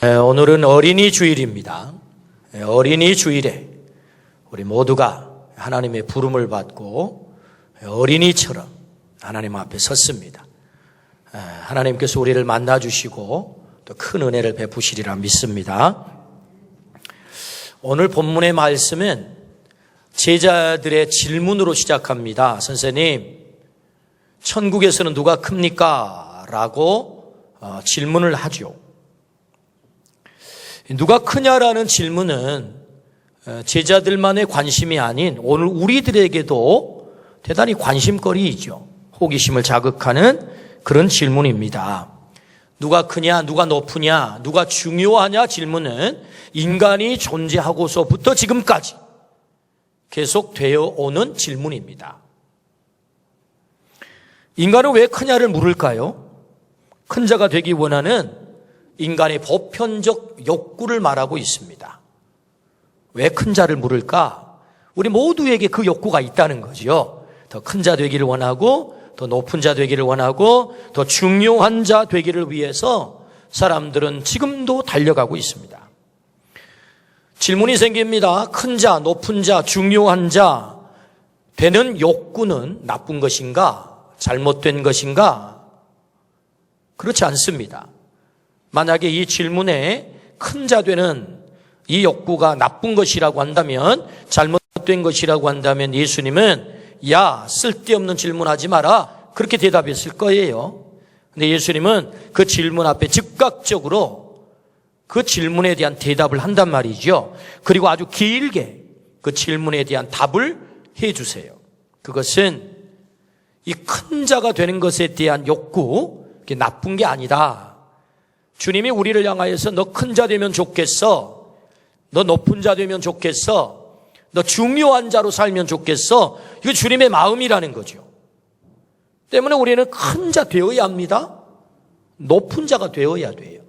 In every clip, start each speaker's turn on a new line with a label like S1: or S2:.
S1: 오늘은 어린이 주일입니다. 어린이 주일에 우리 모두가 하나님의 부름을 받고 어린이처럼 하나님 앞에 섰습니다. 하나님께서 우리를 만나주시고 또 큰 은혜를 베푸시리라 믿습니다. 오늘 본문의 말씀은 제자들의 질문으로 시작합니다. 선생님, 천국에서는 누가 큽니까? 라고 질문을 하죠. 누가 크냐라는 질문은 제자들만의 관심이 아닌 오늘 우리들에게도 대단히 관심거리이죠. 호기심을 자극하는 그런 질문입니다. 누가 크냐, 누가 높으냐, 누가 중요하냐 질문은 인간이 존재하고서부터 지금까지 계속 되어 오는 질문입니다. 인간은 왜 크냐를 물을까요? 큰 자가 되기 원하는 인간의 보편적 욕구를 말하고 있습니다. 왜 큰 자를 물을까? 우리 모두에게 그 욕구가 있다는 거죠. 더 큰 자 되기를 원하고, 더 높은 자 되기를 원하고, 더 중요한 자 되기를 위해서 사람들은 지금도 달려가고 있습니다. 질문이 생깁니다. 큰 자, 높은 자, 중요한 자 되는 욕구는 나쁜 것인가? 잘못된 것인가? 그렇지 않습니다. 만약에 이 질문에 큰 자 되는 이 욕구가 나쁜 것이라고 한다면, 잘못된 것이라고 한다면 예수님은 야, 쓸데없는 질문하지 마라 그렇게 대답했을 거예요. 근데 예수님은 그 질문 앞에 즉각적으로 그 질문에 대한 대답을 한단 말이죠. 그리고 아주 길게 그 질문에 대한 답을 해 주세요. 그것은 이 큰 자가 되는 것에 대한 욕구, 그게 나쁜 게 아니다. 주님이 우리를 향하여서 너 큰 자 되면 좋겠어, 너 높은 자 되면 좋겠어, 너 중요한 자로 살면 좋겠어, 이거 주님의 마음이라는 거죠. 때문에 우리는 큰 자 되어야 합니다. 높은 자가 되어야 돼요.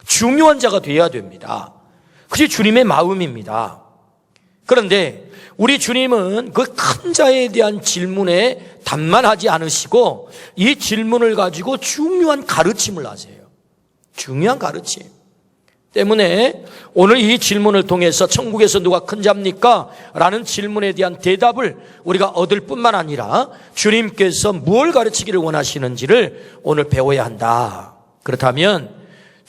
S1: 중요한 자가 되어야 됩니다. 그게 주님의 마음입니다. 그런데 우리 주님은 그 큰 자에 대한 질문에 답만 하지 않으시고 이 질문을 가지고 중요한 가르침을 하세요. 중요한 가르침 때문에 오늘 이 질문을 통해서 천국에서 누가 큰 자입니까? 라는 질문에 대한 대답을 우리가 얻을 뿐만 아니라 주님께서 뭘 가르치기를 원하시는지를 오늘 배워야 한다. 그렇다면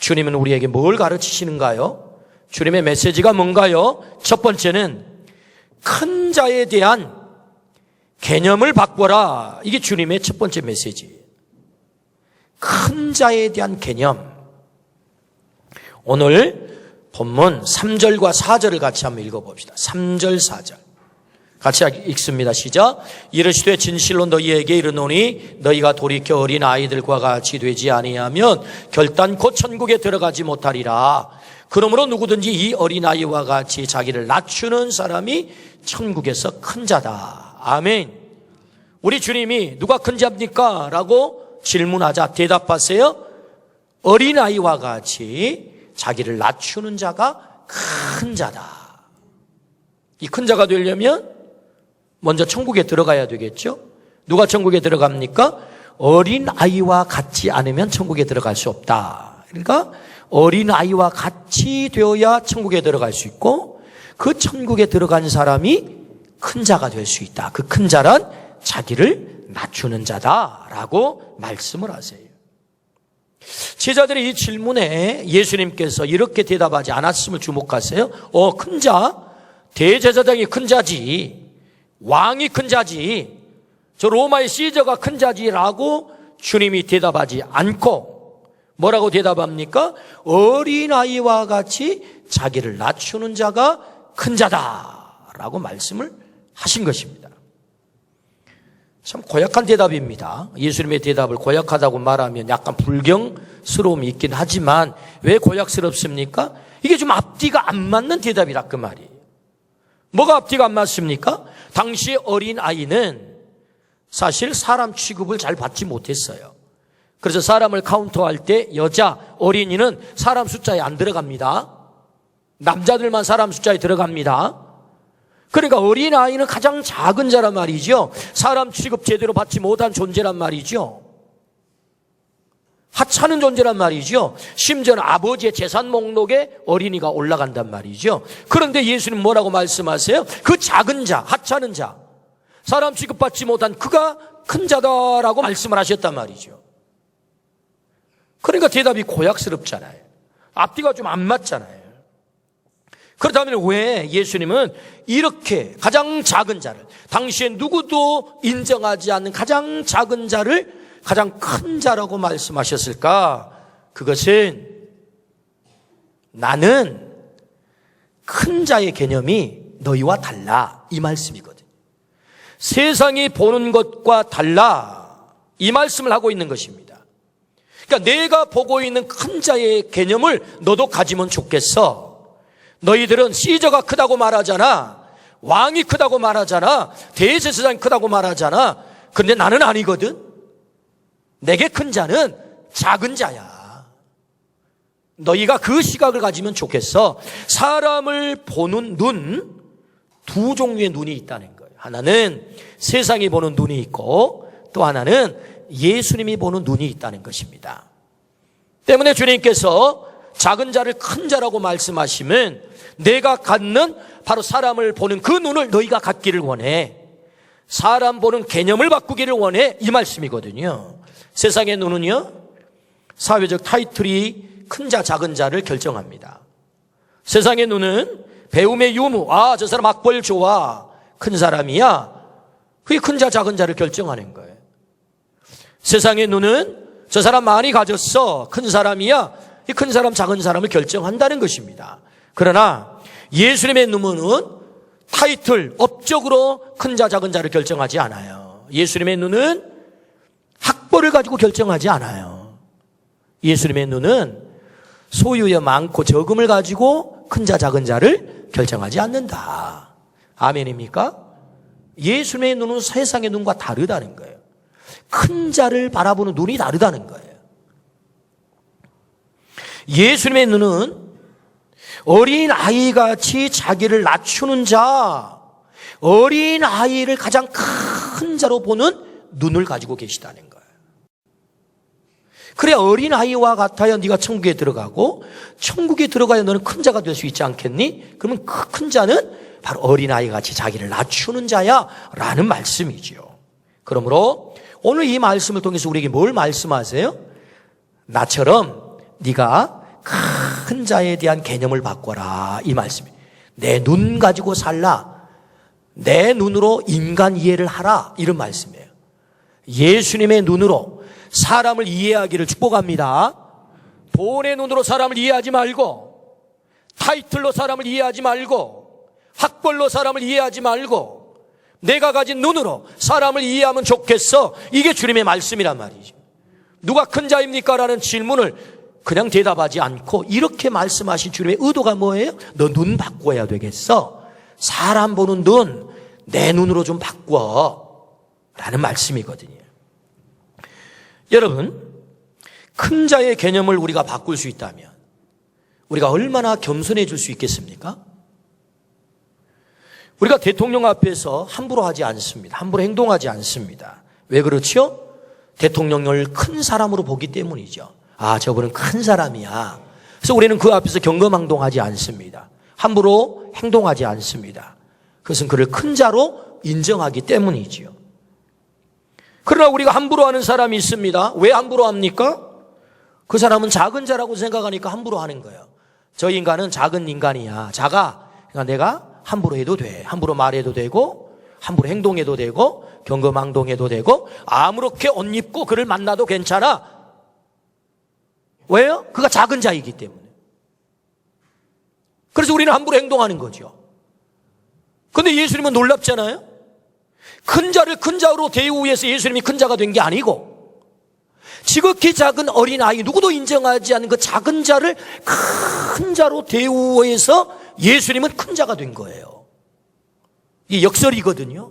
S1: 주님은 우리에게 뭘 가르치시는가요? 주님의 메시지가 뭔가요? 첫 번째는 큰 자에 대한 개념을 바꿔라. 이게 주님의 첫 번째 메시지예요. 큰 자에 대한 개념. 오늘 본문 3절과 4절을 같이 한번 읽어봅시다. 3절, 4절. 같이 읽습니다. 시작. 이르시되 진실로 너희에게 이르노니 너희가 돌이켜 어린 아이들과 같이 되지 아니하면 결단코 천국에 들어가지 못하리라. 그러므로 누구든지 이 어린아이와 같이 자기를 낮추는 사람이 천국에서 큰 자다. 아멘. 우리 주님이 누가 큰 자입니까? 라고 질문하자 대답하세요. 어린아이와 같이 자기를 낮추는 자가 큰 자다. 이 큰 자가 되려면 먼저 천국에 들어가야 되겠죠? 누가 천국에 들어갑니까? 어린아이와 같지 않으면 천국에 들어갈 수 없다. 그러니까 어린아이와 같이 되어야 천국에 들어갈 수 있고 그 천국에 들어간 사람이 큰 자가 될 수 있다. 그 큰 자란 자기를 낮추는 자다라고 말씀을 하세요. 제자들의 이 질문에 예수님께서 이렇게 대답하지 않았음을 주목하세요. 큰 자? 대제사장이 큰 자지, 왕이 큰 자지, 저 로마의 시저가 큰 자지라고 주님이 대답하지 않고 뭐라고 대답합니까? 어린아이와 같이 자기를 낮추는 자가 큰 자다라고 말씀을 하신 것입니다. 참 고약한 대답입니다. 예수님의 대답을 고약하다고 말하면 약간 불경스러움이 있긴 하지만 왜 고약스럽습니까? 이게 좀 앞뒤가 안 맞는 대답이라 그 말이에요. 뭐가 앞뒤가 안 맞습니까? 당시 어린아이는 사실 사람 취급을 잘 받지 못했어요. 그래서 사람을 카운터할 때 여자 어린이는 사람 숫자에 안 들어갑니다. 남자들만 사람 숫자에 들어갑니다. 그러니까 어린아이는 가장 작은 자란 말이죠. 사람 취급 제대로 받지 못한 존재란 말이죠. 하찮은 존재란 말이죠. 심지어는 아버지의 재산 목록에 어린이가 올라간단 말이죠. 그런데 예수님 뭐라고 말씀하세요? 그 작은 자, 하찮은 자, 사람 취급받지 못한 그가 큰 자다라고 말씀을 하셨단 말이죠. 그러니까 대답이 고약스럽잖아요. 앞뒤가 좀 안 맞잖아요. 그렇다면 왜 예수님은 이렇게 가장 작은 자를, 당시에 누구도 인정하지 않는 가장 작은 자를 가장 큰 자라고 말씀하셨을까? 그것은 나는 큰 자의 개념이 너희와 달라, 이 말씀이거든요. 세상이 보는 것과 달라, 이 말씀을 하고 있는 것입니다. 그러니까 내가 보고 있는 큰 자의 개념을 너도 가지면 좋겠어. 너희들은 시저가 크다고 말하잖아. 왕이 크다고 말하잖아. 대제사장이 크다고 말하잖아. 근데 나는 아니거든. 내게 큰 자는 작은 자야. 너희가 그 시각을 가지면 좋겠어. 사람을 보는 눈, 두 종류의 눈이 있다는 거예요. 하나는 세상이 보는 눈이 있고 또 하나는 예수님이 보는 눈이 있다는 것입니다. 때문에 주님께서 작은 자를 큰 자라고 말씀하시면 내가 갖는 바로 사람을 보는 그 눈을 너희가 갖기를 원해. 사람 보는 개념을 바꾸기를 원해, 이 말씀이거든요. 세상의 눈은요, 사회적 타이틀이 큰 자 작은 자를 결정합니다. 세상의 눈은 배움의 유무, 아, 저 사람 악벌 좋아, 큰 사람이야, 그게 큰 자 작은 자를 결정하는 거예요. 세상의 눈은 저 사람 많이 가졌어, 큰 사람이야, 이 큰 사람 작은 사람을 결정한다는 것입니다. 그러나 예수님의 눈은 타이틀, 업적으로 큰 자 작은 자를 결정하지 않아요. 예수님의 눈은 학벌을 가지고 결정하지 않아요. 예수님의 눈은 소유의 많고 적음을 가지고 큰 자 작은 자를 결정하지 않는다. 아멘입니까? 예수님의 눈은 세상의 눈과 다르다는 거예요. 큰 자를 바라보는 눈이 다르다는 거예요. 예수님의 눈은 어린 아이같이 자기를 낮추는 자, 어린 아이를 가장 큰 자로 보는 눈을 가지고 계시다는 거예요. 그래, 어린 아이와 같아야 네가 천국에 들어가고 천국에 들어가야 너는 큰 자가 될 수 있지 않겠니? 그러면 그 큰 자는 바로 어린 아이같이 자기를 낮추는 자야 라는 말씀이지요. 그러므로 오늘 이 말씀을 통해서 우리에게 뭘 말씀하세요? 나처럼 네가 큰 자에 대한 개념을 바꿔라, 이 말씀이에요. 내 눈 가지고 살라, 내 눈으로 인간 이해를 하라, 이런 말씀이에요. 예수님의 눈으로 사람을 이해하기를 축복합니다. 돈의 눈으로 사람을 이해하지 말고, 타이틀로 사람을 이해하지 말고, 학벌로 사람을 이해하지 말고, 내가 가진 눈으로 사람을 이해하면 좋겠어. 이게 주님의 말씀이란 말이죠. 누가 큰 자입니까? 라는 질문을 그냥 대답하지 않고 이렇게 말씀하신 주님의 의도가 뭐예요? 너 눈 바꿔야 되겠어. 사람 보는 눈, 내 눈으로 좀 바꿔 라는 말씀이거든요. 여러분, 큰 자의 개념을 우리가 바꿀 수 있다면 우리가 얼마나 겸손해질 수 있겠습니까? 우리가 대통령 앞에서 함부로 하지 않습니다. 함부로 행동하지 않습니다. 왜 그렇죠? 대통령을 큰 사람으로 보기 때문이죠. 아, 저분은 큰 사람이야. 그래서 우리는 그 앞에서 경거망동하지 않습니다. 함부로 행동하지 않습니다. 그것은 그를 큰 자로 인정하기 때문이지요. 그러나 우리가 함부로 하는 사람이 있습니다. 왜 함부로 합니까? 그 사람은 작은 자라고 생각하니까 함부로 하는 거예요. 저 인간은 작은 인간이야. 작아. 그러니까 내가 함부로 해도 돼. 함부로 말해도 되고, 함부로 행동해도 되고, 경거망동해도 되고, 아무렇게 옷 입고 그를 만나도 괜찮아. 왜요? 그가 작은 자이기 때문에. 그래서 우리는 함부로 행동하는 거죠. 그런데 예수님은 놀랍잖아요. 큰 자를 큰 자로 대우해서 위해서 예수님이 큰 자가 된 게 아니고, 지극히 작은 어린아이, 누구도 인정하지 않는 그 작은 자를 큰 자로 대우해서 예수님은 큰 자가 된 거예요. 이게 역설이거든요.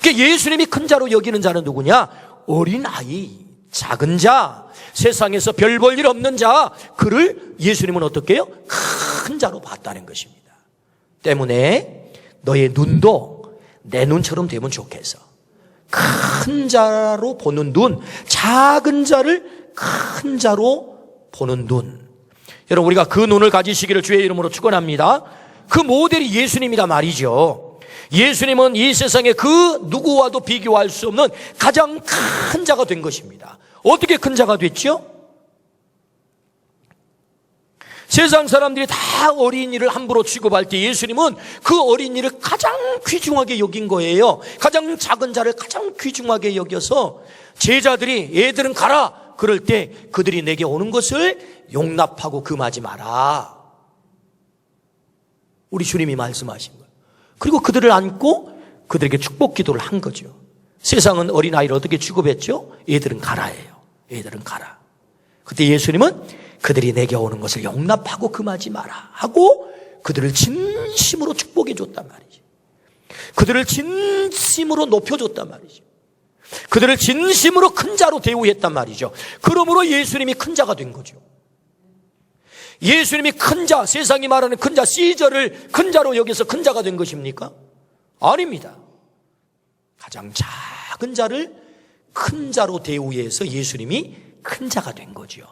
S1: 그러니까 예수님이 큰 자로 여기는 자는 누구냐? 어린아이, 작은 자, 세상에서 별 볼 일 없는 자, 그를 예수님은 어떻게 해요? 큰 자로 봤다는 것입니다. 때문에 너의 눈도 내 눈처럼 되면 좋겠어. 큰 자로 보는 눈, 작은 자를 큰 자로 보는 눈. 여러분, 우리가 그 눈을 가지시기를 주의 이름으로 축원합니다. 그 모델이 예수님이다 말이죠. 예수님은 이 세상에 그 누구와도 비교할 수 없는 가장 큰 자가 된 것입니다. 어떻게 큰 자가 됐죠? 세상 사람들이 다 어린이를 함부로 취급할 때 예수님은 그 어린이를 가장 귀중하게 여긴 거예요. 가장 작은 자를 가장 귀중하게 여겨서 제자들이 애들은 가라 그럴 때 그들이 내게 오는 것을 용납하고 금하지 마라. 우리 주님이 말씀하신 거예요. 그리고 그들을 안고 그들에게 축복 기도를 한 거죠. 세상은 어린아이를 어떻게 취급했죠? 애들은 가라예요. 애들은 가라. 그때 예수님은 그들이 내게 오는 것을 용납하고 금하지 마라 하고 그들을 진심으로 축복해 줬단 말이죠. 그들을 진심으로 높여줬단 말이죠. 그들을 진심으로 큰 자로 대우했단 말이죠. 그러므로 예수님이 큰 자가 된 거죠. 예수님이 큰 자, 세상이 말하는 큰 자, 시저를 큰 자로 여기서 큰 자가 된 것입니까? 아닙니다. 가장 작은 자를 큰 자로 대우해서 예수님이 큰 자가 된 거죠.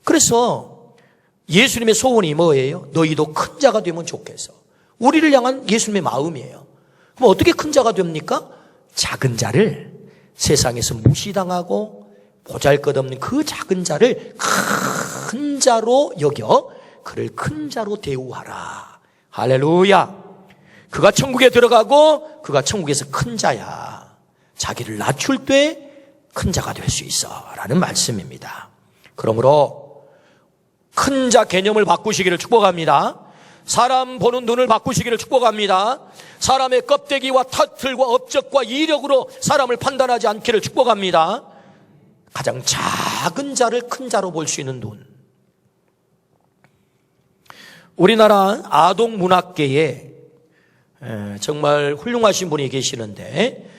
S1: 그래서 예수님의 소원이 뭐예요? 너희도 큰 자가 되면 좋겠어. 우리를 향한 예수님의 마음이에요. 그럼 어떻게 큰 자가 됩니까? 작은 자를 세상에서 무시당하고 보잘것없는 그 작은 자를 큰 자로 여겨 그를 큰 자로 대우하라. 할렐루야. 그가 천국에 들어가고 그가 천국에서 큰 자야. 자기를 낮출 때 큰 자가 될 수 있어 라는 말씀입니다. 그러므로 큰 자 개념을 바꾸시기를 축복합니다. 사람 보는 눈을 바꾸시기를 축복합니다. 사람의 껍데기와 타틀과 업적과 이력으로 사람을 판단하지 않기를 축복합니다. 가장 작은 자를 큰 자로 볼 수 있는 눈. 우리나라 아동 문학계에 정말 훌륭하신 분이 계시는데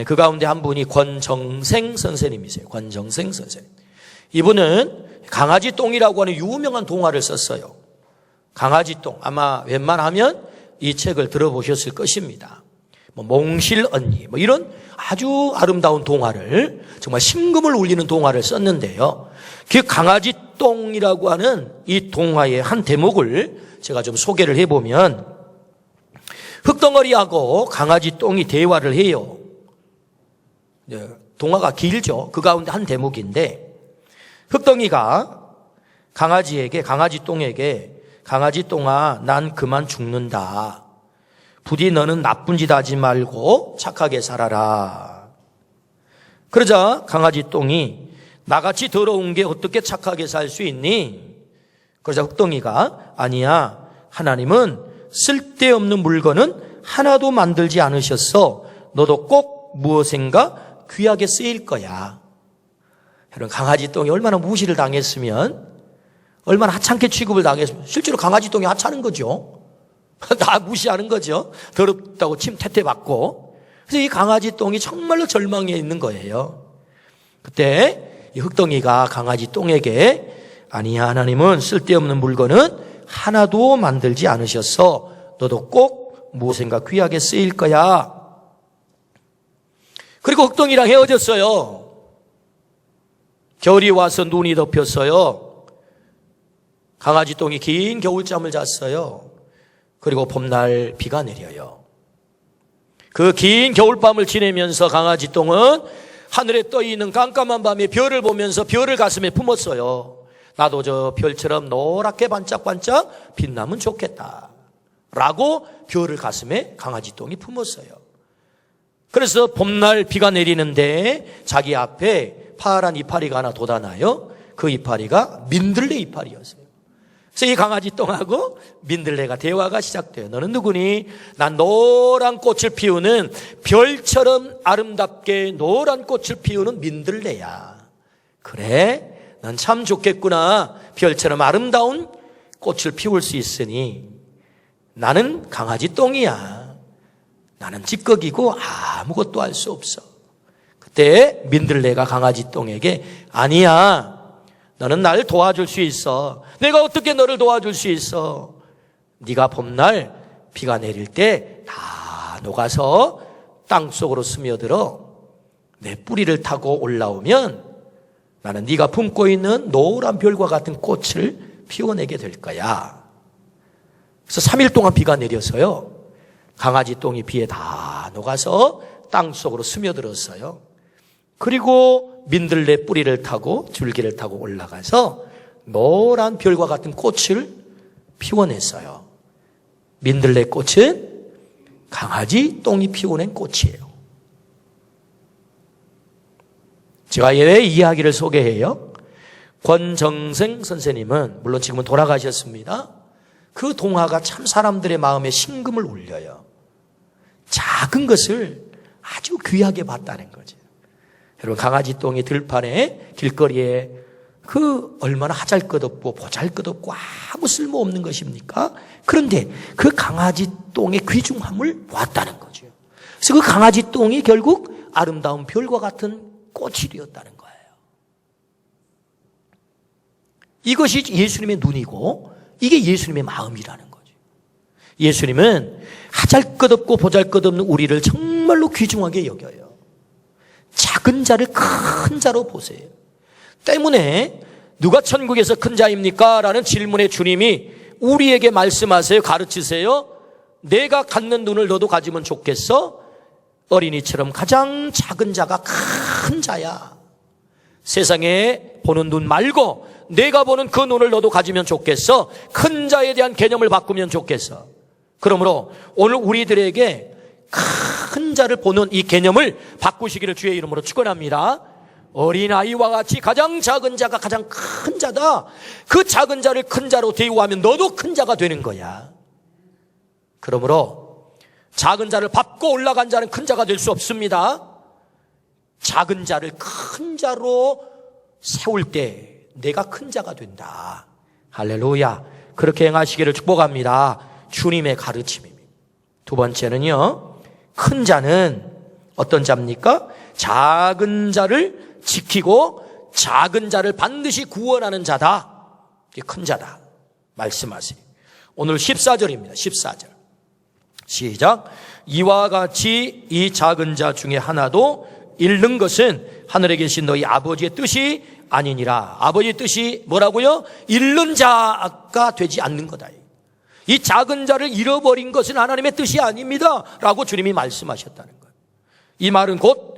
S1: 그 가운데 한 분이 권정생 선생님이세요. 권정생 선생님. 이분은 강아지 똥이라고 하는 유명한 동화를 썼어요. 강아지 똥. 아마 웬만하면 이 책을 들어보셨을 것입니다. 몽실 언니 이런 아주 아름다운 동화를, 정말 심금을 울리는 동화를 썼는데요. 그 강아지 똥이라고 하는 이 동화의 한 대목을 제가 좀 소개를 해보면, 흙덩어리하고 강아지 똥이 대화를 해요. 동화가 길죠. 그 가운데 한 대목인데, 흙덩이가 강아지 똥에게 강아지 똥아, 난 그만 죽는다. 부디 너는 나쁜 짓 하지 말고 착하게 살아라. 그러자 강아지 똥이 나같이 더러운 게 어떻게 착하게 살 수 있니? 그러자 흙덩이가 아니야. 하나님은 쓸데없는 물건은 하나도 만들지 않으셨어. 너도 꼭 무엇인가 귀하게 쓰일 거야. 여러분, 강아지 똥이 얼마나 무시를 당했으면, 얼마나 하찮게 취급을 당했으면, 실제로 강아지 똥이 하찮은 거죠. 다 무시하는 거죠. 더럽다고 침 태태받고. 그래서 이 강아지 똥이 정말로 절망에 있는 거예요. 그때 이 흙덩이가 강아지 똥에게 아니야, 하나님은 쓸데없는 물건은 하나도 만들지 않으셨어. 너도 꼭 무엇인가 귀하게 쓰일 거야. 그리고 흙덩이랑 헤어졌어요. 겨울이 와서 눈이 덮였어요. 강아지 똥이 긴 겨울잠을 잤어요. 그리고 봄날 비가 내려요. 그 긴 겨울밤을 지내면서 강아지 똥은 하늘에 떠있는 깜깜한 밤에 별을 보면서 별을 가슴에 품었어요. 나도 저 별처럼 노랗게 반짝반짝 빛나면 좋겠다 라고 별을 가슴에 강아지 똥이 품었어요. 그래서 봄날 비가 내리는데 자기 앞에 파란 이파리가 하나 돋아나요. 그 이파리가 민들레 이파리였어요. 그래서 이 강아지 똥하고 민들레가 대화가 시작돼요. 너는 누구니? 난 노란 꽃을 피우는, 별처럼 아름답게 노란 꽃을 피우는 민들레야. 그래? 난 참 좋겠구나. 별처럼 아름다운 꽃을 피울 수 있으니. 나는 강아지 똥이야. 나는 찌꺼기고 아무것도 할 수 없어. 그때 민들레가 강아지 똥에게 아니야. 너는 나를 도와줄 수 있어. 내가 어떻게 너를 도와줄 수 있어? 네가 봄날 비가 내릴 때 다 녹아서 땅속으로 스며들어 내 뿌리를 타고 올라오면 나는 네가 품고 있는 노란 별과 같은 꽃을 피워내게 될 거야. 그래서 3일 동안 비가 내려서요, 강아지 똥이 비에 다 녹아서 땅속으로 스며들었어요. 그리고 민들레 뿌리를 타고 줄기를 타고 올라가서 노란 별과 같은 꽃을 피워냈어요. 민들레 꽃은 강아지 똥이 피워낸 꽃이에요. 제가 왜 이 이야기를 소개해요? 권정생 선생님은 물론 지금은 돌아가셨습니다. 그 동화가 참 사람들의 마음에 심금을 울려요. 작은 것을 아주 귀하게 봤다는 거죠. 여러분, 강아지 똥이 들판에 길거리에 그 얼마나 하잘것없고 보잘것없고 아무 쓸모없는 것입니까? 그런데 그 강아지 똥의 귀중함을 보았다는 거죠. 그래서 그 강아지 똥이 결국 아름다운 별과 같은 꽃이 되었다는 거예요. 이것이 예수님의 눈이고 이게 예수님의 마음이라는 거죠. 예수님은 하잘것없고 보잘것없는 우리를 정말로 귀중하게 여겨요. 작은 자를 큰 자로 보세요. 때문에 누가 천국에서 큰 자입니까? 라는 질문에 주님이 우리에게 말씀하세요. 가르치세요. 내가 갖는 눈을 너도 가지면 좋겠어? 어린이처럼 가장 작은 자가 큰 자야. 세상에 보는 눈 말고 내가 보는 그 눈을 너도 가지면 좋겠어? 큰 자에 대한 개념을 바꾸면 좋겠어. 그러므로 오늘 우리들에게 큰 자를 보는 이 개념을 바꾸시기를 주의 이름으로 축원합니다. 어린아이와 같이 가장 작은 자가 가장 큰 자다. 그 작은 자를 큰 자로 대우하면 너도 큰 자가 되는 거야. 그러므로 작은 자를 밟고 올라간 자는 큰 자가 될 수 없습니다. 작은 자를 큰 자로 세울 때 내가 큰 자가 된다. 할렐루야. 그렇게 행하시기를 축복합니다. 주님의 가르침입니다. 두 번째는요, 큰 자는 어떤 자입니까? 작은 자를 지키고 작은 자를 반드시 구원하는 자다. 이게 큰 자다 말씀하세요. 오늘 14절입니다. 14절 시작. 이와 같이 이 작은 자 중에 하나도 잃는 것은 하늘에 계신 너희 아버지의 뜻이 아니니라. 아버지의 뜻이 뭐라고요? 잃는 자가 되지 않는 거다. 이 작은 자를 잃어버린 것은 하나님의 뜻이 아닙니다 라고 주님이 말씀하셨다는 거예요. 이 말은 곧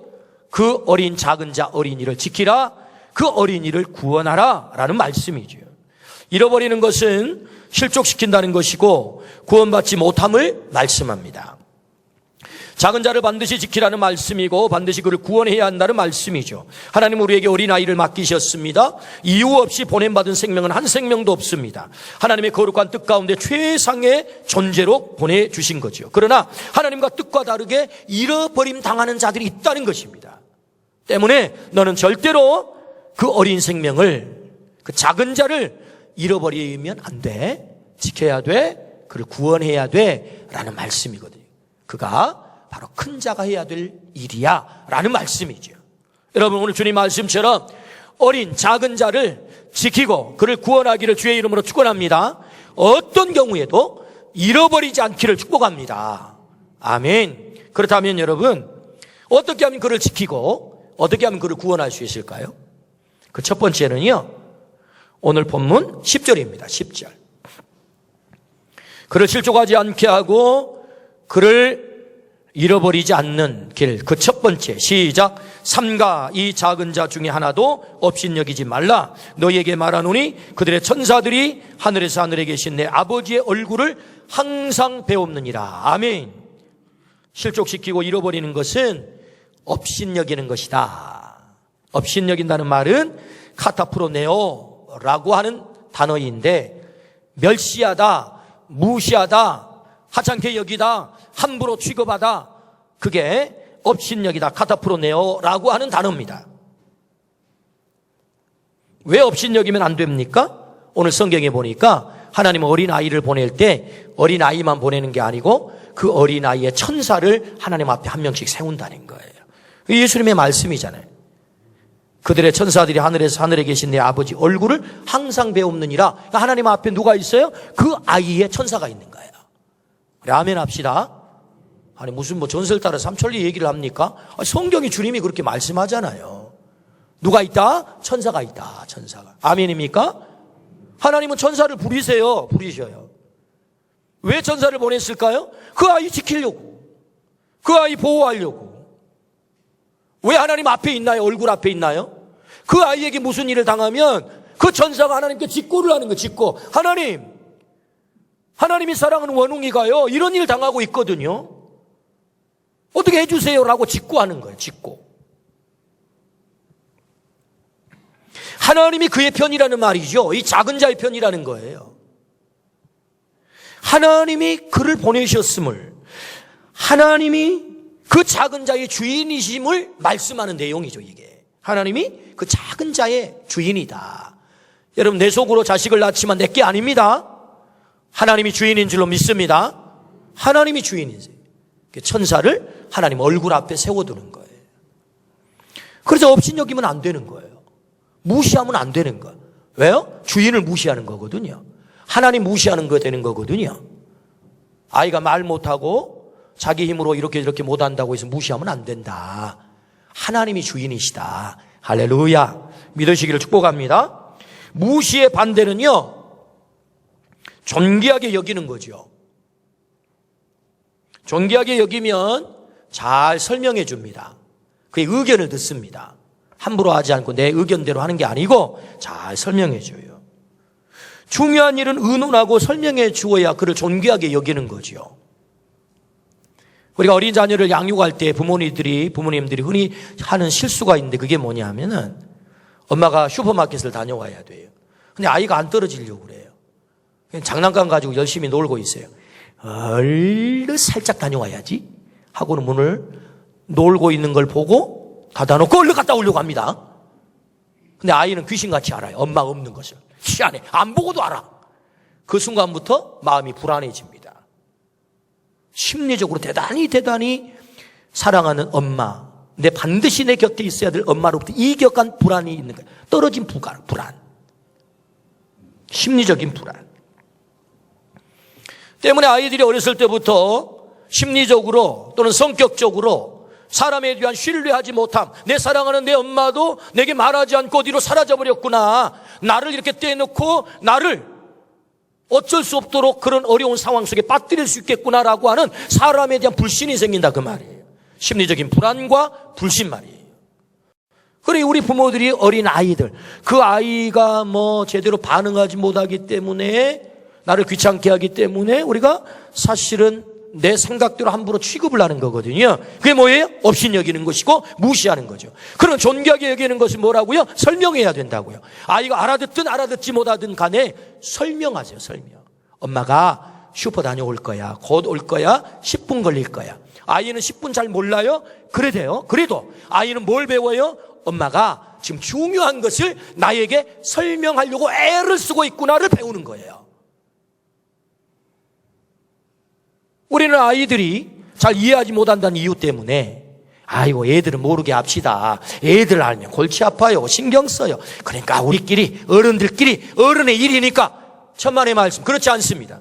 S1: 그 어린 작은 자 어린이를 지키라, 그 어린이를 구원하라 라는 말씀이죠. 잃어버리는 것은 실족시킨다는 것이고 구원받지 못함을 말씀합니다. 작은 자를 반드시 지키라는 말씀이고 반드시 그를 구원해야 한다는 말씀이죠. 하나님 우리에게 어린아이를 맡기셨습니다. 이유 없이 보냄받은 생명은 한 생명도 없습니다. 하나님의 거룩한 뜻 가운데 최상의 존재로 보내주신 거죠. 그러나 하나님과 뜻과 다르게 잃어버림 당하는 자들이 있다는 것입니다. 때문에 너는 절대로 그 어린 생명을, 그 작은 자를 잃어버리면 안 돼. 지켜야 돼. 그를 구원해야 돼 라는 말씀이거든요. 그가 바로 큰 자가 해야 될 일이야 라는 말씀이죠. 여러분, 오늘 주님 말씀처럼 어린 작은 자를 지키고 그를 구원하기를 주의 이름으로 축원합니다. 어떤 경우에도 잃어버리지 않기를 축복합니다. 아멘. 그렇다면 여러분, 어떻게 하면 그를 지키고 어떻게 하면 그를 구원할 수 있을까요? 그 첫 번째는요, 오늘 본문 10절입니다. 10절. 그를 실족하지 않게 하고 그를 잃어버리지 않는 길. 그 첫 번째 시작. 삼가 이 작은 자 중에 하나도 업신여기지 말라. 너희에게 말하노니 그들의 천사들이 하늘에서 하늘에 계신 내 아버지의 얼굴을 항상 배웁느니라. 아멘. 실족시키고 잃어버리는 것은 업신여기는 것이다. 업신여긴다는 말은 카타프로네오라고 하는 단어인데 멸시하다, 무시하다, 하찮게 여기다, 함부로 취급하다, 그게 업신여기다, 카타프로네오라고 하는 단어입니다. 왜 업신여기면 안 됩니까? 오늘 성경에 보니까 하나님은 어린아이를 보낼 때 어린아이만 보내는 게 아니고 그 어린아이의 천사를 하나님 앞에 한 명씩 세운다는 거예요. 예수님의 말씀이잖아요. 그들의 천사들이 하늘에서 하늘에 계신 내 아버지 얼굴을 항상 배웁느니라. 그러니까 하나님 앞에 누가 있어요? 그 아이의 천사가 있는 거예요. 우리 아멘 합시다. 아니 무슨 뭐 전설 따라 삼천리 얘기를 합니까? 성경이 주님이 그렇게 말씀하잖아요. 누가 있다? 천사가 있다. 천사가. 아멘입니까? 하나님은 천사를 부리세요. 부리셔요. 왜 천사를 보냈을까요? 그 아이 지키려고. 그 아이 보호하려고. 왜 하나님 앞에 있나요? 얼굴 앞에 있나요? 그 아이에게 무슨 일을 당하면 그 천사가 하나님께 직고를 하는 거예요. 직고. 하나님이 사랑하는 원웅이가요 이런 일 당하고 있거든요. 어떻게 해주세요라고 직고하는 거예요. 직고. 하나님이 그의 편이라는 말이죠. 이 작은 자의 편이라는 거예요. 하나님이 그를 보내셨음을, 하나님이 그 작은 자의 주인이심을 말씀하는 내용이죠. 이게 하나님이 그 작은 자의 주인이다. 여러분, 내 속으로 자식을 낳지만 내게 아닙니다. 하나님이 주인인 줄로 믿습니다. 하나님이 주인이세요. 천사를 하나님 얼굴 앞에 세워두는 거예요. 그래서 업신여기면 안 되는 거예요. 무시하면 안 되는 거예요. 왜요? 주인을 무시하는 거거든요. 하나님 무시하는 거 되는 거거든요. 아이가 말 못하고 자기 힘으로 이렇게 못한다고 해서 무시하면 안 된다. 하나님이 주인이시다. 할렐루야. 믿으시기를 축복합니다. 무시의 반대는요, 존귀하게 여기는 거죠. 존귀하게 여기면 잘 설명해 줍니다. 그의 의견을 듣습니다. 함부로 하지 않고 내 의견대로 하는 게 아니고 잘 설명해 줘요. 중요한 일은 의논하고 설명해 주어야 그를 존귀하게 여기는 거죠. 우리가 어린 자녀를 양육할 때 부모님들이 흔히 하는 실수가 있는데 그게 뭐냐 하면은 엄마가 슈퍼마켓을 다녀와야 돼요. 근데 아이가 안 떨어지려고 그래요. 그냥 장난감 가지고 열심히 놀고 있어요. 얼른 살짝 다녀와야지 하고는 문을 놀고 있는 걸 보고 닫아놓고 얼른 갔다 오려고 합니다. 근데 아이는 귀신같이 알아요. 엄마 없는 것을. 희한해. 안 보고도 알아. 그 순간부터 마음이 불안해집니다. 심리적으로 대단히 사랑하는 엄마, 반드시 내 곁에 있어야 될 엄마로부터 이격한 불안이 있는 거예요. 떨어진 불안. 심리적인 불안. 때문에 아이들이 어렸을 때부터 심리적으로 또는 성격적으로 사람에 대한 신뢰하지 못함, 내 사랑하는 내 엄마도 내게 말하지 않고 어디로 사라져버렸구나, 나를 이렇게 떼놓고 나를 어쩔 수 없도록 그런 어려운 상황 속에 빠뜨릴 수 있겠구나라고 하는 사람에 대한 불신이 생긴다 그 말이에요. 심리적인 불안과 불신 말이에요. 그래, 우리 부모들이 어린 아이들, 그 아이가 제대로 반응하지 못하기 때문에, 나를 귀찮게 하기 때문에 우리가 사실은 내 생각대로 함부로 취급을 하는 거거든요. 그게 뭐예요? 업신여기는 것이고 무시하는 거죠. 그럼 존귀하게 여기는 것은 뭐라고요? 설명해야 된다고요. 아이가 알아듣든 알아듣지 못하든 간에 설명하세요. 설명. 엄마가 슈퍼 다녀올 거야. 곧 올 거야. 10분 걸릴 거야. 아이는 10분 잘 몰라요? 그래도 아이는 뭘 배워요? 엄마가 지금 중요한 것을 나에게 설명하려고 애를 쓰고 있구나를 배우는 거예요. 우리는 아이들이 잘 이해하지 못한다는 이유 때문에 아이고 애들은 모르게 합시다. 애들 알면 골치 아파요. 신경 써요. 그러니까 우리끼리 어른들끼리 어른의 일이니까 천만의 말씀. 그렇지 않습니다.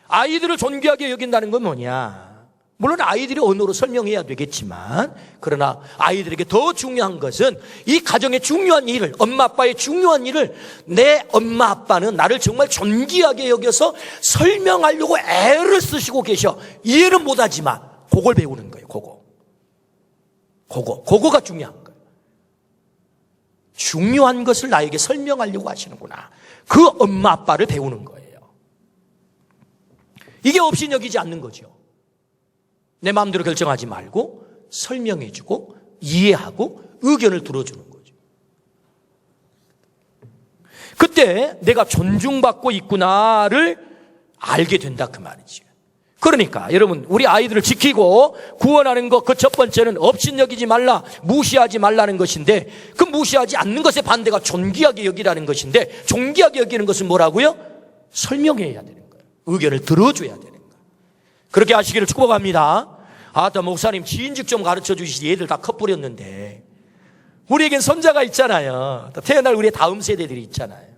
S1: 아이들을 존귀하게 여긴다는 건 뭐냐? 물론 아이들이 언어로 설명해야 되겠지만, 그러나 아이들에게 더 중요한 것은 이 가정의 중요한 일을, 엄마 아빠의 중요한 일을 내 엄마 아빠는 나를 정말 존귀하게 여겨서 설명하려고 애를 쓰시고 계셔. 이해는 못하지만 그걸 배우는 거예요. 그거가 중요한 거예요. 중요한 것을 나에게 설명하려고 하시는구나. 그 엄마 아빠를 배우는 거예요. 이게 업신여기지 않는 거죠. 내 마음대로 결정하지 말고 설명해주고 이해하고 의견을 들어주는 거죠. 그때 내가 존중받고 있구나를 알게 된다 그 말이죠. 그러니까 여러분, 우리 아이들을 지키고 구원하는 것, 그 첫 번째는 업신여기지 말라, 무시하지 말라는 것인데, 그 무시하지 않는 것의 반대가 존귀하게 여기라는 것인데, 존귀하게 여기는 것은 뭐라고요? 설명해야 되는 거예요. 의견을 들어줘야 되는 거예요. 그렇게 하시기를 축복합니다. 또 목사님 지인직 좀 가르쳐 주시지, 얘들 다 커버렸는데. 우리에겐 손자가 있잖아요. 또 태어날 우리의 다음 세대들이 있잖아요.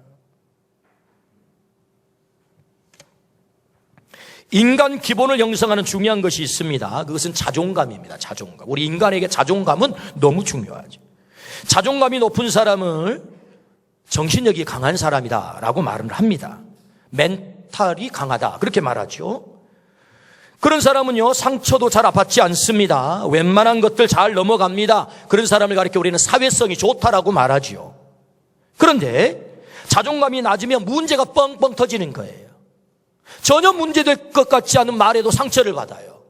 S1: 인간 기본을 형성하는 중요한 것이 있습니다. 그것은 자존감입니다. 자존감. 우리 인간에게 자존감은 너무 중요하죠. 자존감이 높은 사람을 정신력이 강한 사람이다라고 말을 합니다. 멘탈이 강하다 그렇게 말하죠. 그런 사람은요, 상처도 잘 아팠지 않습니다. 웬만한 것들 잘 넘어갑니다. 그런 사람을 가리켜 우리는 사회성이 좋다라고 말하지요. 그런데 자존감이 낮으면 문제가 뻥뻥 터지는 거예요. 전혀 문제될 것 같지 않은 말에도 상처를 받아요.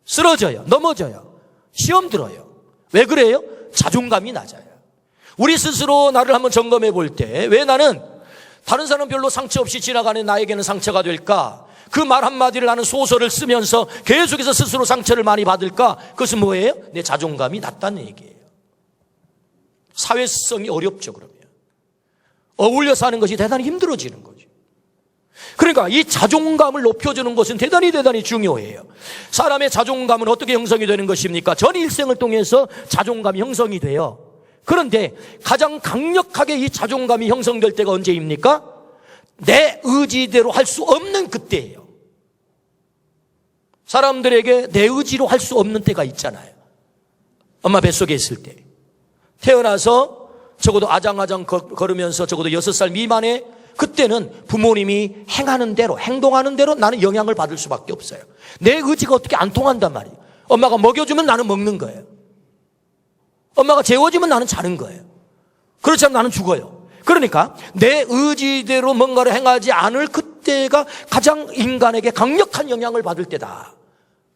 S1: 쓰러져요. 넘어져요. 시험 들어요. 왜 그래요? 자존감이 낮아요. 우리 스스로 나를 한번 점검해 볼 때 왜 나는 다른 사람 별로 상처 없이 지나가는 나에게는 상처가 될까? 그 말 한마디를 나는 소설을 쓰면서 계속해서 스스로 상처를 많이 받을까? 그것은 뭐예요? 내 자존감이 낮다는 얘기예요. 사회성이 어렵죠. 그러면 어울려 사는 것이 대단히 힘들어지는 거죠. 그러니까 이 자존감을 높여주는 것은 대단히 중요해요. 사람의 자존감은 어떻게 형성이 되는 것입니까? 전 일생을 통해서 자존감이 형성이 돼요. 그런데 가장 강력하게 이 자존감이 형성될 때가 언제입니까? 내 의지대로 할 수 없는 그때예요. 사람들에게 내 의지로 할 수 없는 때가 있잖아요. 엄마 뱃속에 있을 때 태어나서 적어도 아장아장 걸으면서 적어도 6살 미만에 그때는 부모님이 행하는 대로 행동하는 대로 나는 영향을 받을 수밖에 없어요. 내 의지가 어떻게 안 통한단 말이에요. 엄마가 먹여주면 나는 먹는 거예요. 엄마가 재워주면 나는 자는 거예요. 그렇지 않으면 나는 죽어요. 그러니까 내 의지대로 뭔가를 행하지 않을 그때가 가장 인간에게 강력한 영향을 받을 때다.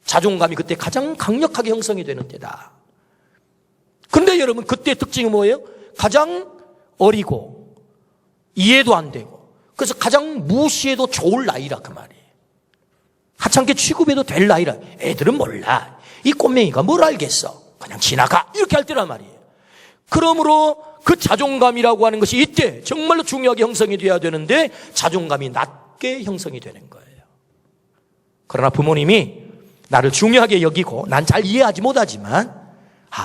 S1: 자존감이 그때 가장 강력하게 형성이 되는 때다. 근데 여러분 그때의 특징이 뭐예요? 가장 어리고 이해도 안 되고 그래서 가장 무시해도 좋을 나이라 그 말이에요. 하찮게 취급해도 될 나이라. 애들은 몰라. 이 꼬맹이가 뭘 알겠어. 그냥 지나가 이렇게 할 때란 말이에요. 그러므로 그 자존감이라고 하는 것이 이때 정말로 중요하게 형성이 돼야 되는데 자존감이 낮게 형성이 되는 거예요. 그러나 부모님이 나를 중요하게 여기고 난 잘 이해하지 못하지만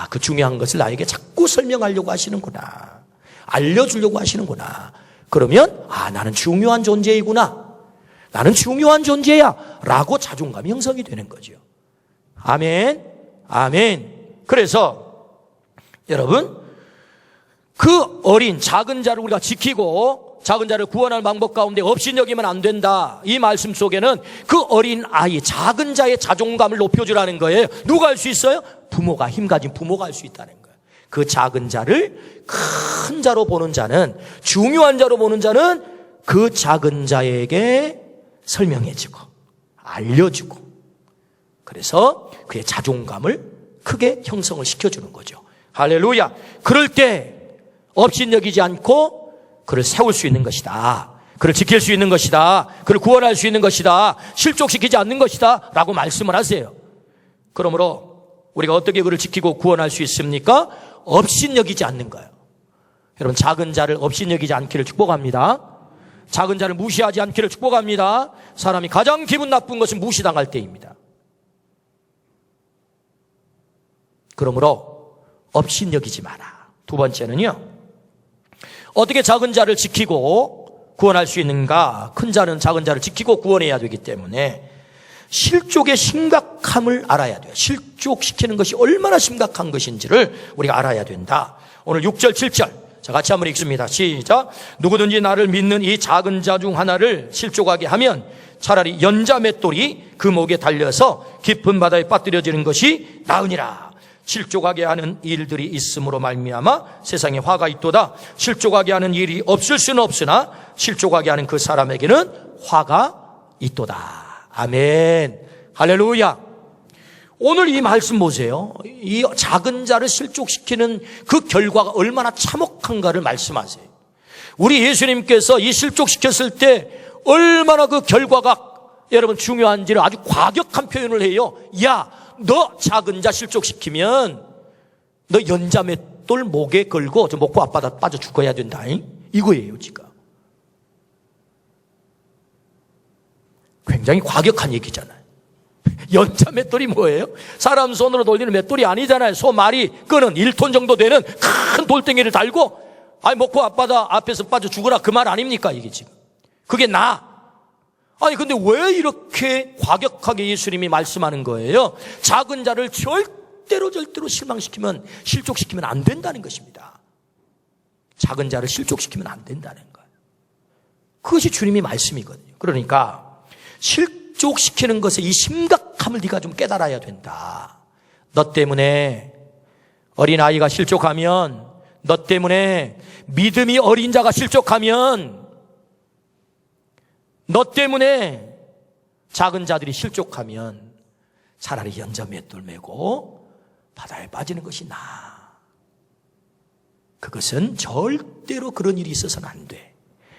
S1: 그 중요한 것을 나에게 자꾸 설명하려고 하시는구나. 알려주려고 하시는구나. 그러면 나는 중요한 존재이구나. 나는 중요한 존재야 라고 자존감이 형성이 되는 거죠. 아멘. 아멘. 그래서 여러분 그 어린 작은 자를 우리가 지키고 작은 자를 구원할 방법 가운데 업신여기면 안 된다. 이 말씀 속에는 그 어린 아이 작은 자의 자존감을 높여주라는 거예요. 누가 할 수 있어요? 부모가, 힘가진 부모가 할 수 있다는 거예요. 그 작은 자를 큰 자로 보는 자는, 중요한 자로 보는 자는 그 작은 자에게 설명해주고 알려주고 그래서 그의 자존감을 크게 형성을 시켜주는 거죠. 할렐루야. 그럴 때 업신여기지 않고 그를 세울 수 있는 것이다. 그를 지킬 수 있는 것이다. 그를 구원할 수 있는 것이다. 실족시키지 않는 것이다 라고 말씀을 하세요. 그러므로 우리가 어떻게 그를 지키고 구원할 수 있습니까? 업신여기지 않는 거예요. 여러분 작은 자를 업신여기지 않기를 축복합니다. 작은 자를 무시하지 않기를 축복합니다. 사람이 가장 기분 나쁜 것은 무시당할 때입니다. 그러므로 업신여기지 마라. 두 번째는요, 어떻게 작은 자를 지키고 구원할 수 있는가? 큰 자는 작은 자를 지키고 구원해야 되기 때문에 실족의 심각함을 알아야 돼요. 실족시키는 것이 얼마나 심각한 것인지를 우리가 알아야 된다. 오늘 6절 7절 자 같이 한번 읽습니다. 시작. 누구든지 나를 믿는 이 작은 자 중 하나를 실족하게 하면 차라리 연자 맷돌이 그 목에 달려서 깊은 바다에 빠뜨려지는 것이 나으니라. 실족하게 하는 일들이 있음으로 말미암아 세상에 화가 있도다. 실족하게 하는 일이 없을 수는 없으나 실족하게 하는 그 사람에게는 화가 있도다. 아멘. 할렐루야. 오늘 이 말씀 보세요. 이 작은 자를 실족시키는 그 결과가 얼마나 참혹한가를 말씀하세요. 우리 예수님께서 이 실족시켰을 때 얼마나 그 결과가 여러분 중요한지를 아주 과격한 표현을 해요. 야, 너 작은 자 실족시키면 너 연자맷돌 목에 걸고 저 목고 앞바다 빠져 죽어야 된다. 이거예요 지금. 굉장히 과격한 얘기잖아요. 연자맷돌이 뭐예요? 사람 손으로 돌리는 맷돌이 아니잖아요. 소 말이 끄는 1톤 정도 되는 큰 돌덩이를 달고 목고 앞바다 앞에서 빠져 죽어라 그 말 아닙니까 이게 지금. 그게 나. 아니 근데 왜 이렇게 과격하게 예수님이 말씀하는 거예요? 작은 자를 절대로 실망시키면, 실족시키면 안 된다는 것입니다. 작은 자를 실족시키면 안 된다는 거예요. 그것이 주님의 말씀이거든요. 그러니까 실족시키는 것의 이 심각함을 네가 좀 깨달아야 된다. 너 때문에 어린아이가 실족하면, 너 때문에 믿음이 어린 자가 실족하면, 너 때문에 작은 자들이 실족하면 차라리 연자 맷돌 메고 바다에 빠지는 것이 나아. 그것은 절대로 그런 일이 있어서는 안 돼.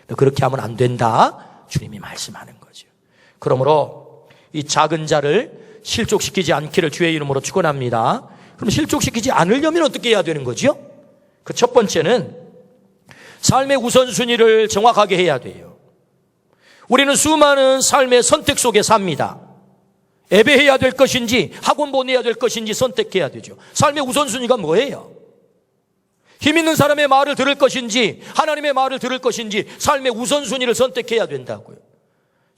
S1: 너 그렇게 하면 안 된다. 주님이 말씀하는 거죠. 그러므로 이 작은 자를 실족시키지 않기를 주의 이름으로 축원합니다. 그럼 실족시키지 않으려면 어떻게 해야 되는 거죠? 그 첫 번째는 삶의 우선순위를 정확하게 해야 돼요. 우리는 수많은 삶의 선택 속에 삽니다. 예배해야 될 것인지 학원 보내야 될 것인지 선택해야 되죠. 삶의 우선순위가 뭐예요? 힘 있는 사람의 말을 들을 것인지 하나님의 말을 들을 것인지 삶의 우선순위를 선택해야 된다고요.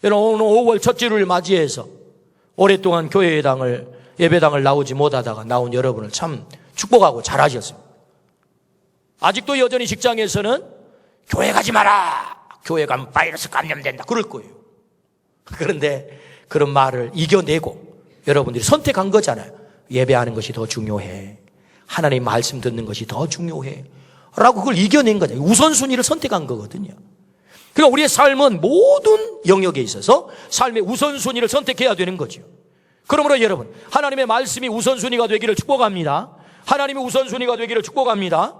S1: 여러분, 오늘 5월 첫 주를 맞이해서 오랫동안 예배당을 나오지 못하다가 나온 여러분을 참 축복하고 잘하셨습니다. 아직도 여전히 직장에서는 교회 가지 마라, 교회 가면 바이러스 감염된다 그럴 거예요. 그런데 그런 말을 이겨내고 여러분들이 선택한 거잖아요. 예배하는 것이 더 중요해, 하나님 말씀 듣는 것이 더 중요해 라고 그걸 이겨낸 거잖아요. 우선순위를 선택한 거거든요. 그러니까 우리의 삶은 모든 영역에 있어서 삶의 우선순위를 선택해야 되는 거죠. 그러므로 여러분, 하나님의 말씀이 우선순위가 되기를 축복합니다. 하나님의 우선순위가 되기를 축복합니다.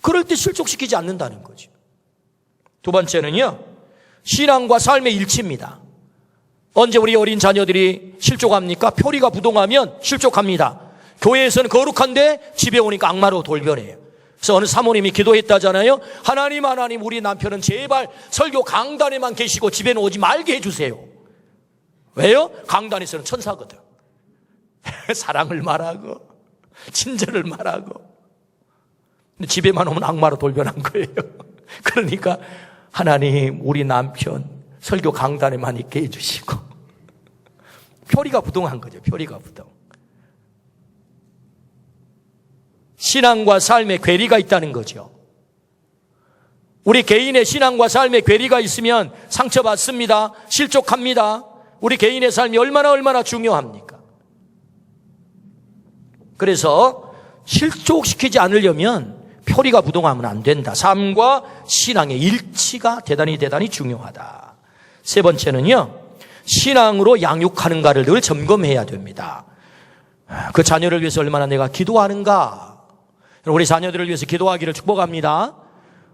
S1: 그럴 때 실족시키지 않는다는 거죠. 두 번째는요, 신앙과 삶의 일치입니다. 언제 우리 어린 자녀들이 실족합니까? 표리가 부동하면 실족합니다. 교회에서는 거룩한데 집에 오니까 악마로 돌변해요. 그래서 어느 사모님이 기도했다잖아요. 하나님 우리 남편은 제발 설교 강단에만 계시고 집에는 오지 말게 해주세요. 왜요? 강단에서는 천사거든. 사랑을 말하고 친절을 말하고, 근데 집에만 오면 악마로 돌변한 거예요. 그러니까 하나님 우리 남편 설교 강단에만 있게 해주시고, 표리가 부동한 거죠. 표리가 부동. 신앙과 삶의 괴리가 있다는 거죠. 우리 개인의 신앙과 삶의 괴리가 있으면 상처받습니다. 실족합니다. 우리 개인의 삶이 얼마나 중요합니까? 그래서 실족시키지 않으려면 표리가 부동하면 안 된다. 삶과 신앙의 일치가 대단히 중요하다. 세 번째는요, 신앙으로 양육하는가를 늘 점검해야 됩니다. 그 자녀를 위해서 얼마나 내가 기도하는가. 우리 자녀들을 위해서 기도하기를 축복합니다.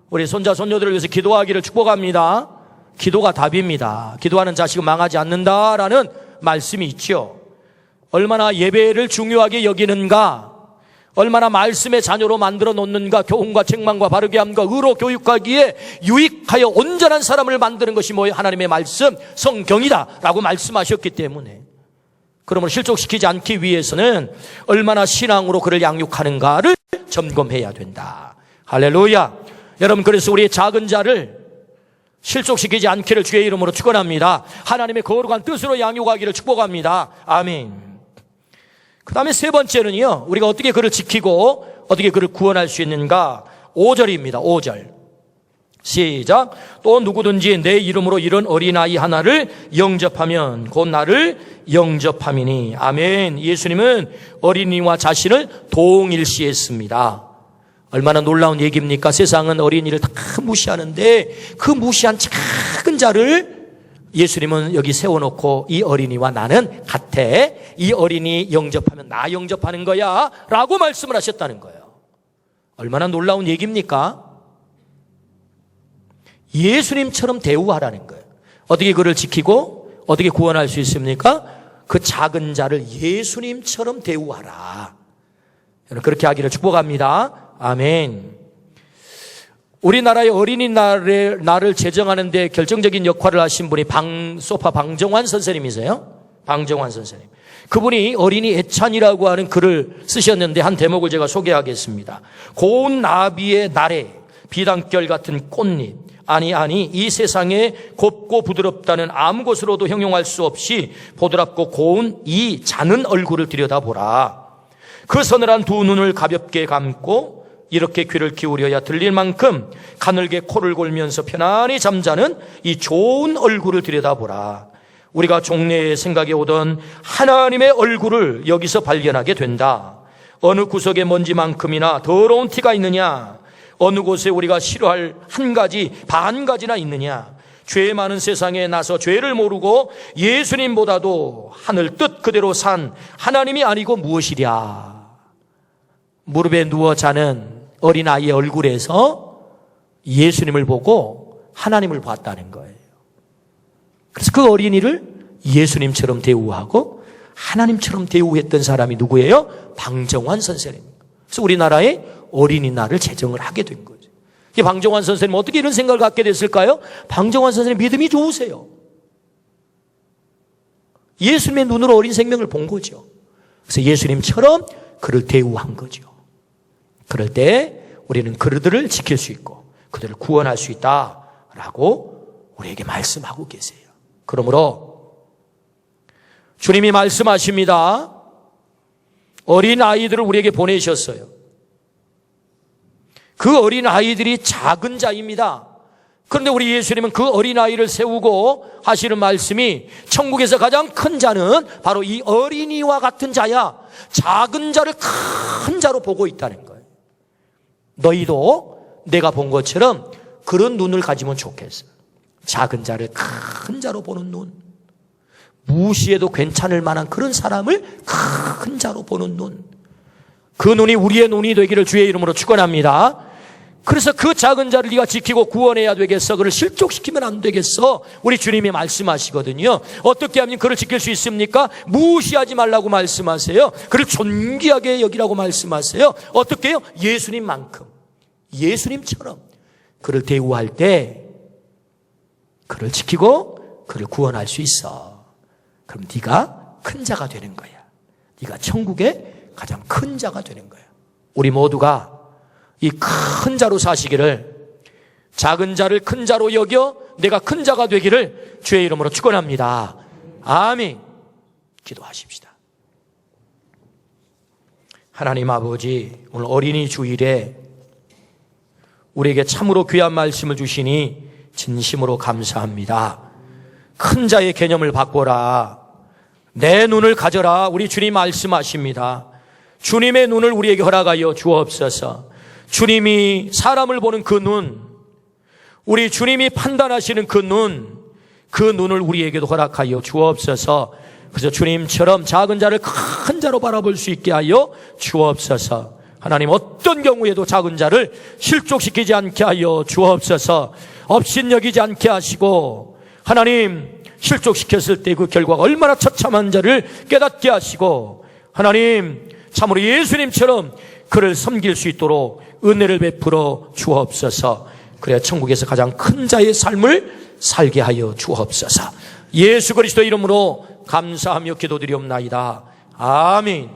S1: 우리 손자 손녀들을 위해서 기도하기를 축복합니다. 기도가 답입니다. 기도하는 자식은 망하지 않는다라는 말씀이 있죠. 얼마나 예배를 중요하게 여기는가, 얼마나 말씀의 자녀로 만들어 놓는가, 교훈과 책망과 바르게 함과 의로 교육하기에 유익하여 온전한 사람을 만드는 것이 뭐예요? 하나님의 말씀, 성경이다 라고 말씀하셨기 때문에, 그러므로 실족시키지 않기 위해서는 얼마나 신앙으로 그를 양육하는가를 점검해야 된다. 할렐루야. 여러분, 그래서 우리의 작은 자를 실족시키지 않기를 주의 이름으로 축원합니다. 하나님의 거룩한 뜻으로 양육하기를 축복합니다. 아멘. 그 다음에 세 번째는요, 우리가 어떻게 그를 지키고 어떻게 그를 구원할 수 있는가. 5절입니다. 5절 시작. 또 누구든지 내 이름으로 이런 어린아이 하나를 영접하면 곧 나를 영접함이니. 아멘. 예수님은 어린이와 자신을 동일시했습니다. 얼마나 놀라운 얘기입니까? 세상은 어린이를 다 무시하는데 그 무시한 작은 자를 예수님은 여기 세워놓고 이 어린이와 나는 같아. 이 어린이 영접하면 나 영접하는 거야 라고 말씀을 하셨다는 거예요. 얼마나 놀라운 얘기입니까? 예수님처럼 대우하라는 거예요. 어떻게 그를 지키고 어떻게 구원할 수 있습니까? 그 작은 자를 예수님처럼 대우하라. 저는 그렇게 하기를 축복합니다. 아멘. 우리나라의 어린이날을 제정하는 데 결정적인 역할을 하신 분이 소파 방정환 선생님이세요. 방정환 선생님. 그분이 어린이 애찬이라고 하는 글을 쓰셨는데 한 대목을 제가 소개하겠습니다. 고운 나비의 날에 비단결 같은 꽃잎, 아니 이 세상에 곱고 부드럽다는 아무 것으로도 형용할 수 없이 보드랍고 고운 이 자는 얼굴을 들여다보라. 그 서늘한 두 눈을 가볍게 감고 이렇게 귀를 기울여야 들릴 만큼 가늘게 코를 골면서 편안히 잠자는 이 좋은 얼굴을 들여다보라. 우리가 종래에 생각해 오던 하나님의 얼굴을 여기서 발견하게 된다. 어느 구석에 먼지만큼이나 더러운 티가 있느냐? 어느 곳에 우리가 싫어할 한 가지, 반 가지나 있느냐? 죄 많은 세상에 나서 죄를 모르고 예수님보다도 하늘 뜻 그대로 산 하나님이 아니고 무엇이랴? 무릎에 누워 자는 어린아이의 얼굴에서 예수님을 보고 하나님을 봤다는 거예요. 그래서 그 어린이를 예수님처럼 대우하고 하나님처럼 대우했던 사람이 누구예요? 방정환 선생님. 그래서 우리나라에 어린이날을 제정을 하게 된 거죠. 이 방정환 선생님은 어떻게 이런 생각을 갖게 됐을까요? 방정환 선생님 믿음이 좋으세요. 예수님의 눈으로 어린 생명을 본 거죠. 그래서 예수님처럼 그를 대우한 거죠. 그럴 때 우리는 그들을 지킬 수 있고 그들을 구원할 수 있다라고 우리에게 말씀하고 계세요. 그러므로 주님이 말씀하십니다. 어린 아이들을 우리에게 보내셨어요. 그 어린 아이들이 작은 자입니다. 그런데 우리 예수님은 그 어린 아이를 세우고 하시는 말씀이 천국에서 가장 큰 자는 바로 이 어린이와 같은 자야. 작은 자를 큰 자로 보고 있다는 거예요. 너희도 내가 본 것처럼 그런 눈을 가지면 좋겠어. 작은 자를 큰 자로 보는 눈. 무시해도 괜찮을 만한 그런 사람을 큰 자로 보는 눈. 그 눈이 우리의 눈이 되기를 주의 이름으로 축원합니다. 그래서 그 작은 자를 네가 지키고 구원해야 되겠어. 그를 실족시키면 안 되겠어. 우리 주님이 말씀하시거든요. 어떻게 하면 그를 지킬 수 있습니까? 무시하지 말라고 말씀하세요. 그를 존귀하게 여기라고 말씀하세요. 어떻게 해요? 예수님만큼, 예수님처럼 그를 대우할 때 그를 지키고 그를 구원할 수 있어. 그럼 네가 큰 자가 되는 거야. 네가 천국의 가장 큰 자가 되는 거야. 우리 모두가 이 큰 자로 사시기를, 작은 자를 큰 자로 여겨 내가 큰 자가 되기를 주의 이름으로 축원합니다. 아멘. 기도하십시다. 하나님 아버지, 오늘 어린이 주일에 우리에게 참으로 귀한 말씀을 주시니 진심으로 감사합니다. 큰 자의 개념을 바꿔라. 내 눈을 가져라. 우리 주님 말씀하십니다. 주님의 눈을 우리에게 허락하여 주옵소서. 주님이 사람을 보는 그 눈, 우리 주님이 판단하시는 그 눈을 우리에게도 허락하여 주옵소서. 그래서 주님처럼 작은 자를 큰 자로 바라볼 수 있게 하여 주옵소서. 하나님, 어떤 경우에도 작은 자를 실족시키지 않게 하여 주옵소서. 업신여기지 않게 하시고, 하나님, 실족시켰을 때 그 결과가 얼마나 처참한 자를 깨닫게 하시고, 하나님, 참으로 예수님처럼 그를 섬길 수 있도록 은혜를 베풀어 주옵소서. 그래야 천국에서 가장 큰 자의 삶을 살게 하여 주옵소서. 예수 그리스도 이름으로 감사하며 기도드리옵나이다. 아멘.